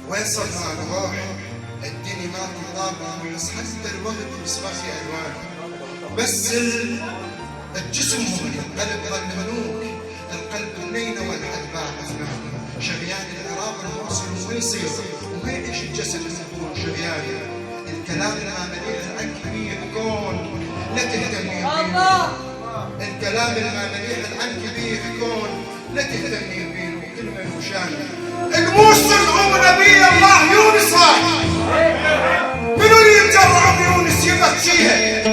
وين صرنا نروح؟ الدنيا ما تنطابق، بس حتى الوقت مصباحي الوان. بس الجسم هو القلب ظل مملوك، القلب بنينه والحد باع شريان العراق الموصل وين يصير وما يعيش الجسد المفروض شريان. الكلام ما مليح العن كبير كون لا تهتمي الله. الكلام ما مليح العن كبير كون لا تهتمي بيه وكلمه وشان. الموصل ام نبي الله يونس، منو اللي يتجرع يونس يبكيها؟